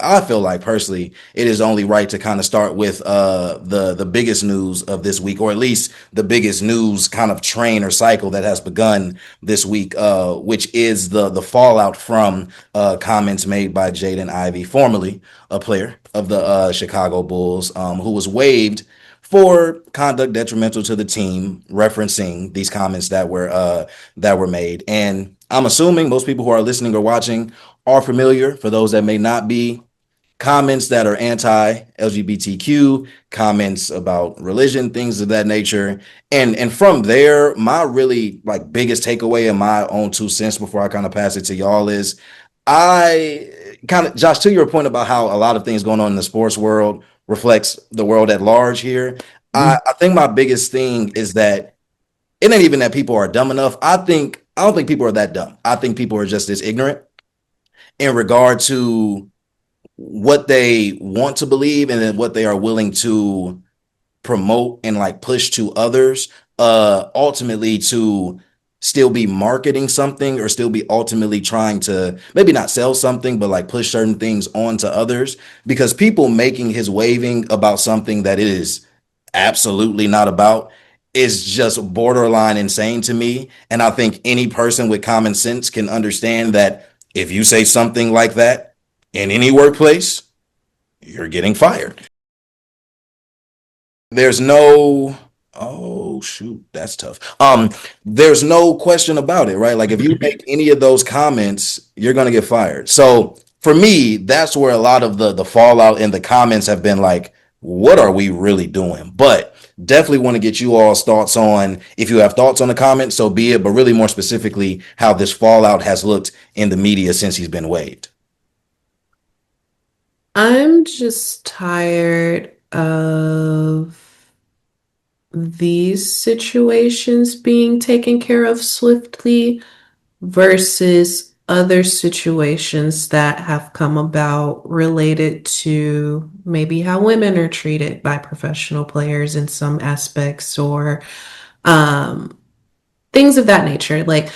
I feel like personally, it is only right to kind of start with the biggest news of this week, or at least the biggest news kind of train or cycle that has begun this week, which is the fallout from comments made by Jaden Ivey, formerly a player of the Chicago Bulls, who was waived for conduct detrimental to the team, referencing these comments that were made. And I'm assuming most people who are listening or watching are familiar. For those that may not be, comments that are anti-LGBTQ, comments about religion, things of that nature. And from there, my really like biggest takeaway in my own 2 cents before I kind of pass it to y'all is I kind of, Josh, to your point about how a lot of things going on in the sports world reflects the world at large here. I think my biggest thing is that it ain't even that people are dumb enough. I don't think people are that dumb. I think people are just as ignorant in regard to what they want to believe and then what they are willing to promote and like push to others, ultimately to still be marketing something or still be ultimately trying to maybe not sell something but like push certain things on to others, because people making his waving about something that it is absolutely not about is just borderline insane to me. And I think any person with common sense can understand that if you say something like that in any workplace, you're getting fired. There's no, oh shoot, that's tough. There's no question about it, right? Like if you make any of those comments, you're gonna get fired. So for me, that's where a lot of the fallout in the comments have been like, what are we really doing? But definitely want to get you all's thoughts on, if you have thoughts on the comments, so be it, but really more specifically how this fallout has looked in the media since he's been waived. I'm just tired of these situations being taken care of swiftly versus other situations that have come about related to maybe how women are treated by professional players in some aspects, or um, things of that nature. Like,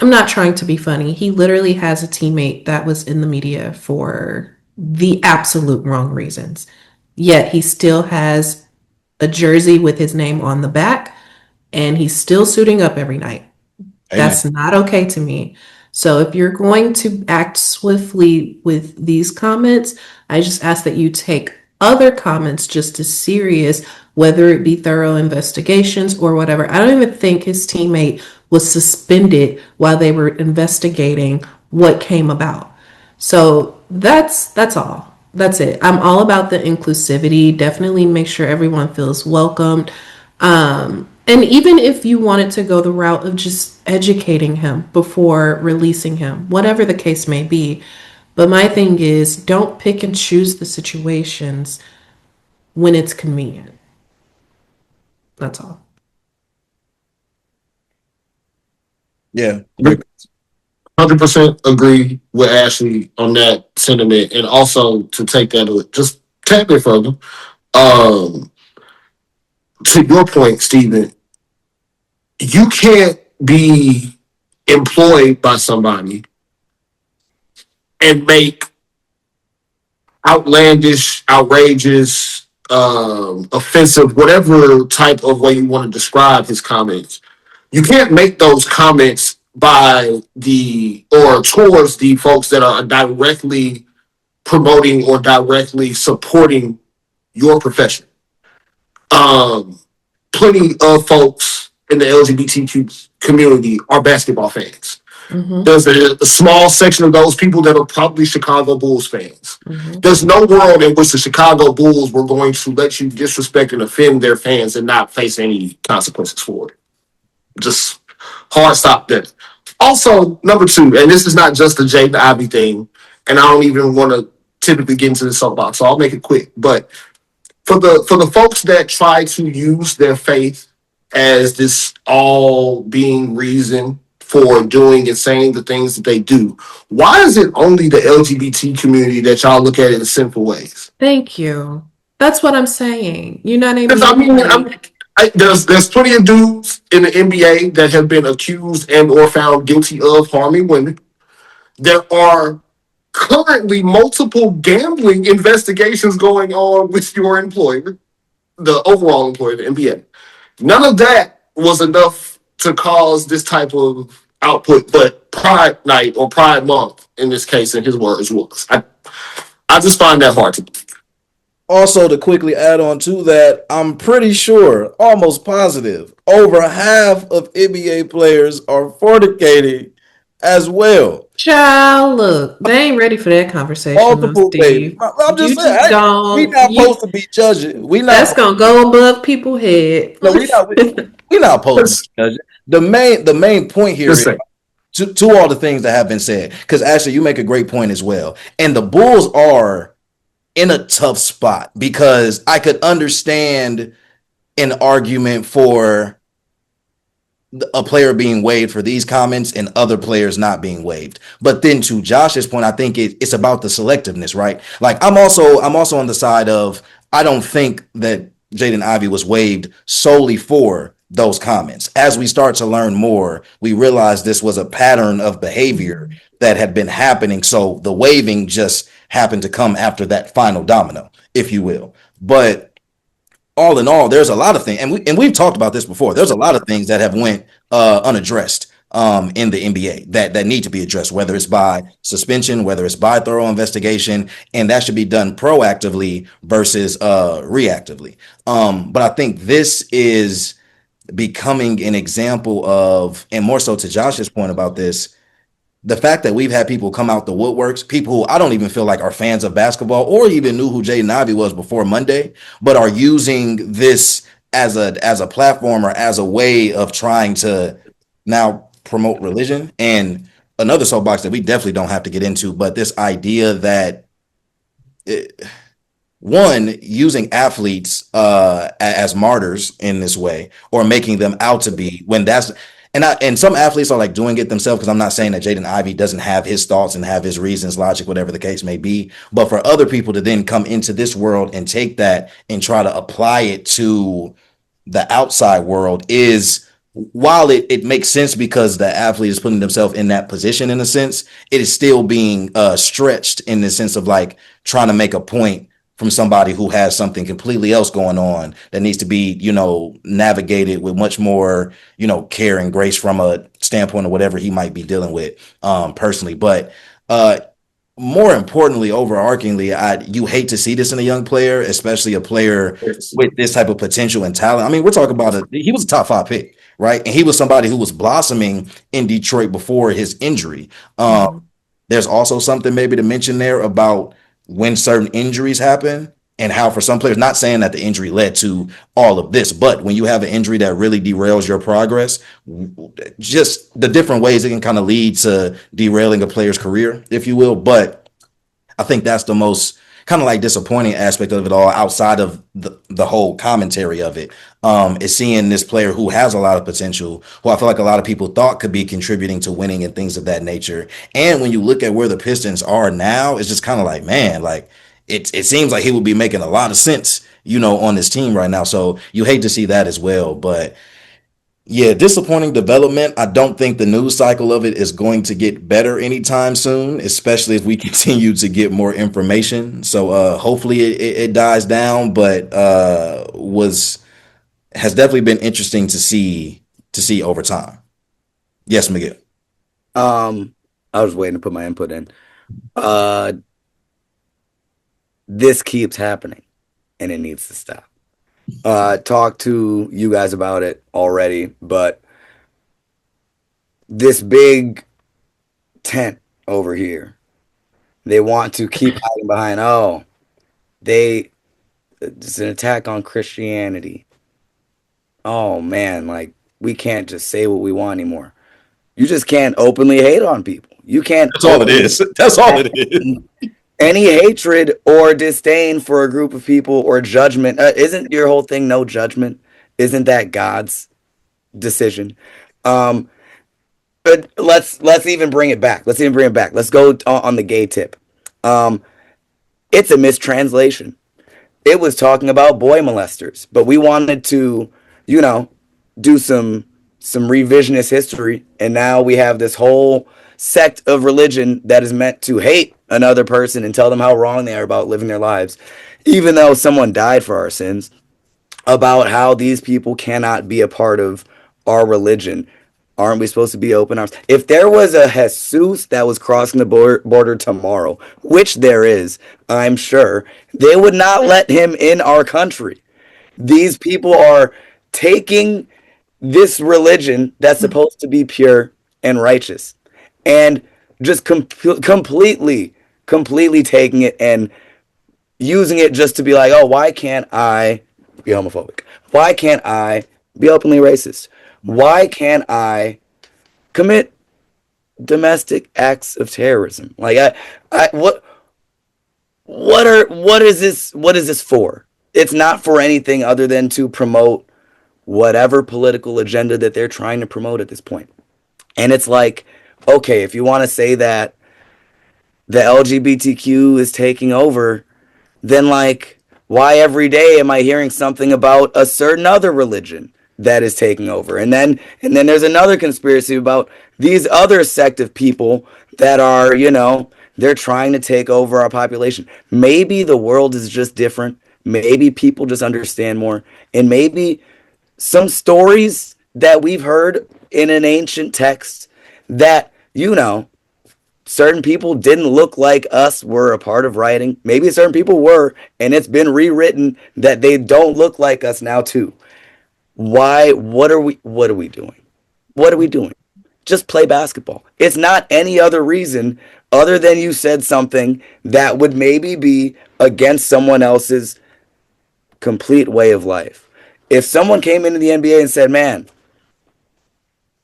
I'm not trying to be funny. He literally has a teammate that was in the media for the absolute wrong reasons. Yet he still has a jersey with his name on the back and he's still suiting up every night. Amen. That's not okay to me. So if you're going to act swiftly with these comments, I just ask that you take other comments just as serious, whether it be thorough investigations or whatever. I don't even think his teammate was suspended while they were investigating what came about. So that's all. That's it. I'm all about the inclusivity. Definitely make sure everyone feels welcomed. And even if you wanted to go the route of just educating him before releasing him, whatever the case may be. But my thing is, don't pick and choose the situations when it's convenient. That's all. Yeah. Great. 100% agree with Ashley on that sentiment, and also to take that just a tad bit further. Um, to your point, Stephen, you can't be employed by somebody and make outlandish, outrageous, offensive, whatever type of way you want to describe his comments. You can't make those comments by the or towards the folks that are directly promoting or directly supporting your profession. Um, Plenty of folks in the LGBTQ community are basketball fans. Mm-hmm. There's a small section of those people that are probably Chicago Bulls fans. Mm-hmm. There's no world in which the Chicago Bulls were going to let you disrespect and offend their fans and not face any consequences for it. Just hard stop there. Also, number two, and this is not just the Jaden Ivey thing, and I don't even want to typically get into the soapbox, so I'll make it quick. But for the folks that try to use their faith as this all being reason for doing and saying the things that they do, why is it only the LGBT community that y'all look at it in sinful ways? Thank you. That's what I'm saying. You're not Because naming I mean, anybody. there's plenty of dudes in the NBA that have been accused and or found guilty of harming women. There are currently multiple gambling investigations going on with your employer, the overall employer, the NBA. None of that was enough to cause this type of output, but Pride Night or Pride Month, in this case, in his words, was. I just find that hard to believe. Also, to quickly add on to that, I'm pretty sure, almost positive, over half of NBA players are fornicating as well. Child, look, they ain't ready for that conversation, though, Multiple babies. Steve. I'm just You saying, just we don't. not You supposed to be judging. We not. That's gonna go above people's head. No, we not supposed to be Just, judging. The main point here just is saying. to all the things that have been said. Because actually, you make a great point as well. And the Bulls are in a tough spot because I could understand an argument for a player being waived for these comments and other players not being waived. But then to Josh's point, I think it's about the selectiveness, right? Like I'm also on the side of I don't think that Jaden Ivey was waived solely for those comments. As we start to learn more, we realize this was a pattern of behavior that had been happening. So the waiving just happened to come after that final domino, if you will. But all in all, there's a lot of things, and we've talked about this before. There's a lot of things that have went unaddressed in the NBA that need to be addressed, whether it's by suspension, whether it's by thorough investigation, and that should be done proactively versus reactively. But I think this is becoming an example of, and more so to Josh's point about this, the fact that we've had people come out the woodworks, people who I don't even feel like are fans of basketball or even knew who Jaden Ivey was before Monday, but are using this as a platform or as a way of trying to now promote religion. And another soapbox that we definitely don't have to get into, but this idea that one, using athletes as martyrs in this way or making them out to be when that's and some athletes are like doing it themselves, because I'm not saying that Jaden Ivey doesn't have his thoughts and have his reasons, logic, whatever the case may be. But for other people to then come into this world and take that and try to apply it to the outside world is, while it makes sense because the athlete is putting themselves in that position in a sense, it is still being stretched in the sense of like trying to make a point from somebody who has something completely else going on that needs to be, navigated with much more, care and grace from a standpoint of whatever he might be dealing with personally. But more importantly, overarchingly, you hate to see this in a young player, especially a player with this type of potential and talent. I mean, we're talking about he was a top 5 pick, right? And he was somebody who was blossoming in Detroit before his injury. There's also something maybe to mention there about when certain injuries happen and how for some players, not saying that the injury led to all of this, but when you have an injury that really derails your progress, just the different ways it can kind of lead to derailing a player's career, if you will. But I think that's the most kind of like disappointing aspect of it all, outside of the whole commentary of it, is seeing this player who has a lot of potential, who I feel like a lot of people thought could be contributing to winning and things of that nature. And when you look at where the Pistons are now, it's just kind of like, man, like it seems like he would be making a lot of sense, on this team right now. So you hate to see that as well. But yeah, disappointing development. I don't think the news cycle of it is going to get better anytime soon, especially if we continue to get more information. So hopefully it dies down, but has definitely been interesting to see over time. Yes, Miguel. I was waiting to put my input in. This keeps happening and it needs to stop. Talked to you guys about it already, but this big tent over here, they want to keep hiding behind, it's an attack on Christianity. Oh man, like we can't just say what we want anymore. You just can't openly hate on people. You can't. That's all it is. That's all it is. Any hatred or disdain for a group of people or judgment, isn't your whole thing no judgment? Isn't that God's decision? But let's even bring it back. Let's go on the gay tip. It's a mistranslation. It was talking about boy molesters, but we wanted to, do some revisionist history, and now we have this whole sect of religion that is meant to hate another person and tell them how wrong they are about living their lives, even though someone died for our sins, about how these people cannot be a part of our religion. Aren't we supposed to be open arms? If there was a Jesus that was crossing the border tomorrow, which there is, I'm sure, they would not let him in our country. These people are taking this religion that's supposed to be pure and righteous and just completely taking it and using it just to be like, oh, why can't I be homophobic? Why can't I be openly racist? Why can't I commit domestic acts of terrorism? Like, what is this? What is this for? It's not for anything other than to promote whatever political agenda that they're trying to promote at this point. And it's like, okay, if you want to say that the LGBTQ is taking over, then like, why every day am I hearing something about a certain other religion that is taking over? And then there's another conspiracy about these other sect of people that are, they're trying to take over our population. Maybe the world is just different. Maybe people just understand more. And maybe some stories that we've heard in an ancient text that, certain people didn't look like us were a part of writing. Maybe certain people were, and it's been rewritten that they don't look like us now too. Why? What are we doing? What are we doing? Just play basketball. It's not any other reason other than you said something that would maybe be against someone else's complete way of life. If someone came into the NBA and said, man,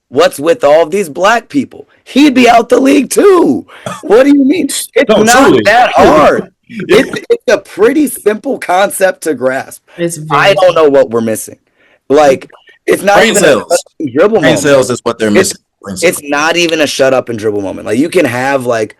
what's with all of these black people? He'd be out the league too. What do you mean? It's not truly. that hard. It's a pretty simple concept to grasp. I don't know what we're missing. Like, it's not Brain even cells. a dribble Brain moment. cells is what they're missing. It's not even a shut up and dribble moment. Like, you can have like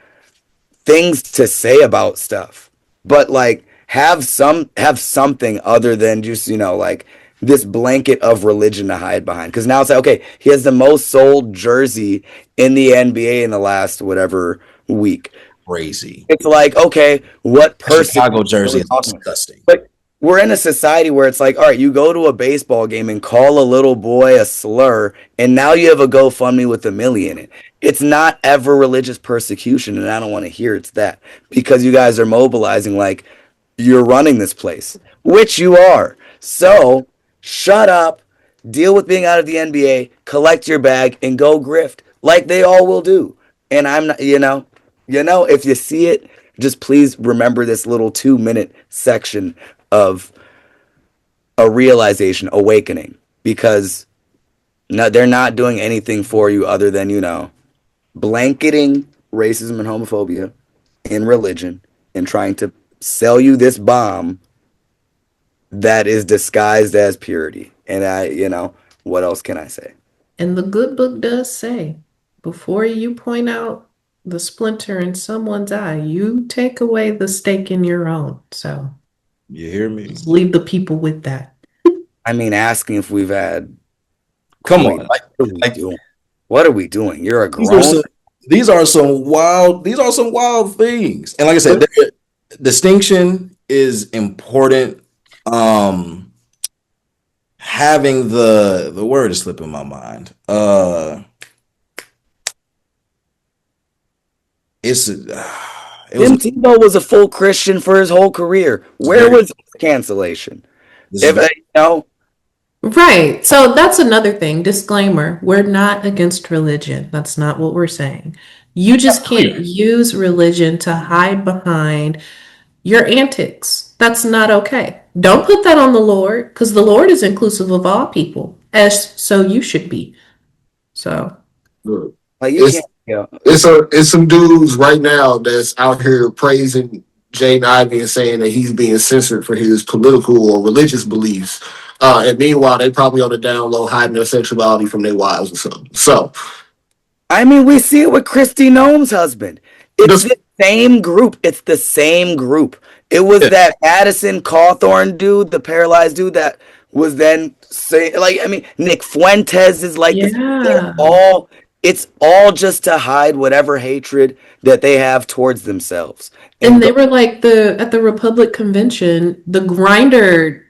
things to say about stuff, but like have something other than just like this blanket of religion to hide behind. Because now it's like, okay, he has the most sold jersey in the NBA in the last whatever week. Crazy. It's like, okay, what person? Chicago jersey is disgusting. But we're in a society where it's like, all right, you go to a baseball game and call a little boy a slur, and now you have a GoFundMe with $1 million in it. It's not ever religious persecution, and I don't want to hear it's that, because you guys are mobilizing like you're running this place, which you are. So shut up, deal with being out of the NBA, collect your bag, and go grift like they all will do. And I'm not, if you see it, just please remember this little 2-minute section of a realization, awakening, because they're not doing anything for you other than, blanketing racism and homophobia in religion and trying to sell you this bomb that is disguised as purity. And what else can I say? And the good book does say, before you point out the splinter in someone's eye, you take away the stake in your own. So you hear me? Just leave the people with that. I mean, asking if we've had. Come on, what are we doing? You're a grown. These are some wild things. And like I said, distinction is important. Having the word is slipping my mind. Tim Tebow was a full Christian for his whole career. Where was cancellation? Right. So that's another thing. Disclaimer. We're not against religion. That's not what we're saying. You just can't use religion to hide behind your antics. That's not okay. Don't put that on the Lord, because the Lord is inclusive of all people, as so you should be. So it's some dudes right now that's out here praising Jaden Ivey and saying that he's being censored for his political or religious beliefs. And meanwhile, they probably on the down low hiding their sexuality from their wives or something. So, I mean, we see it with Kristi Noem's husband. It's the same group. It's the same group. It was that Addison Cawthorn dude, the paralyzed dude that was then saying, like, I mean, Nick Fuentes is like, they're all It's all just to hide whatever hatred that they have towards themselves. And they go- were like at the Republic convention, the grinder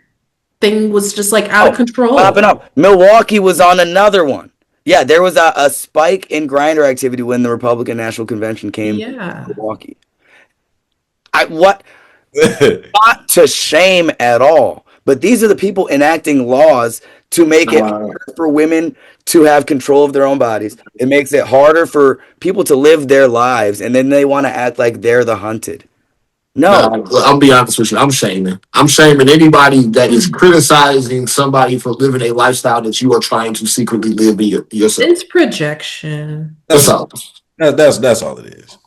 thing was just like out of Popping control. up. Milwaukee was on another one. Yeah, there was a spike in grinder activity when the Republican National Convention came to Yeah. Milwaukee. What not to shame at all, but these are the people enacting laws to make it harder for women to have control of their own bodies. It makes it harder for people to live their lives, and then they want to act like they're the hunted. No, I'll be honest with you. I'm shaming. I'm shaming anybody that is criticizing somebody for living a lifestyle that you are trying to secretly live yourself. It's projection. That's all. That's all it is.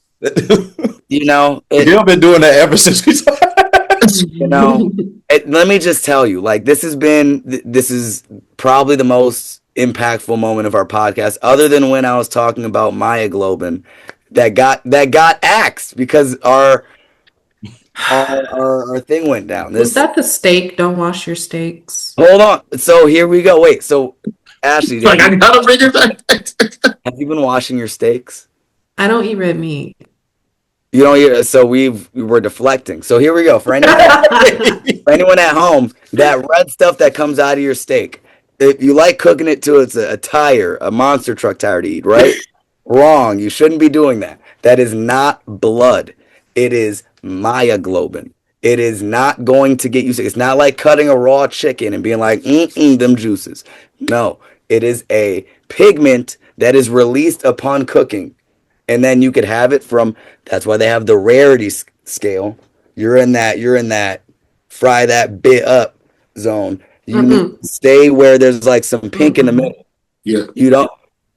you know, You've been doing that ever since we started. you know, let me just tell you, like this is probably the most impactful moment of our podcast, other than when I was talking about myoglobin that got axed because our thing went down. Was that the steak? Don't wash your steaks. Hold on. So here we go. Wait. So Ashley, Like I gotta bring it back. have you been washing your steaks? I don't eat red meat. You know, so we were deflecting. So here we go. For anyone at home, that red stuff that comes out of your steak, if you like cooking it to it's a tire, a monster truck tire to eat, right? Wrong. You shouldn't be doing that. That is not blood. It is myoglobin. It is not going to get you sick. It's not like cutting a raw chicken and being like, them juices. No, it is a pigment that is released upon cooking. And then you could have it from, that's why they have the rarity scale. You're in that fry that bit up zone. You need to stay where there's like some pink in the middle. Yeah. You don't.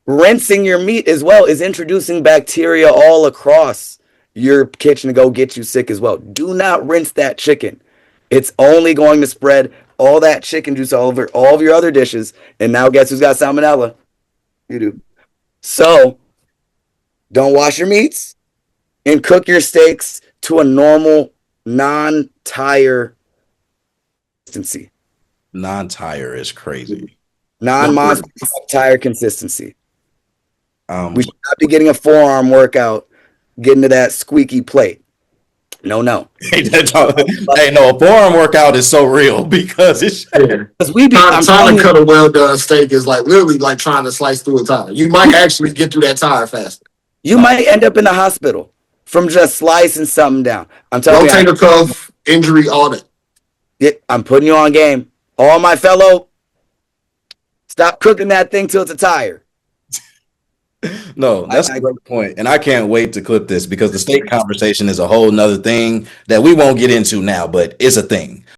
Rinsing your meat as well is introducing bacteria all across your kitchen to go get you sick as well. Do not rinse that chicken. It's only going to spread all that chicken juice all over all of your other dishes. And now guess who's got salmonella? You do. So don't wash your meats and cook your steaks to a normal non-tire consistency. Non-tire is crazy. Non-monster tire consistency. Um, We should not be getting a forearm workout, getting to that squeaky plate. No. hey, no, a forearm workout is so real because it's Because we be I'm Trying telling to you, cut a well done steak is like literally like trying to slice through a tire. You might actually get through that tire faster. you might end up in the hospital from just slicing something down. I'm telling you, Rotator cuff injury, all that. I'm putting you on game. All my fellow, stop cooking that thing till it's a tire. no, that's a great point. And I can't wait to clip this because the state conversation is a whole nother thing that we won't get into now, but it's a thing.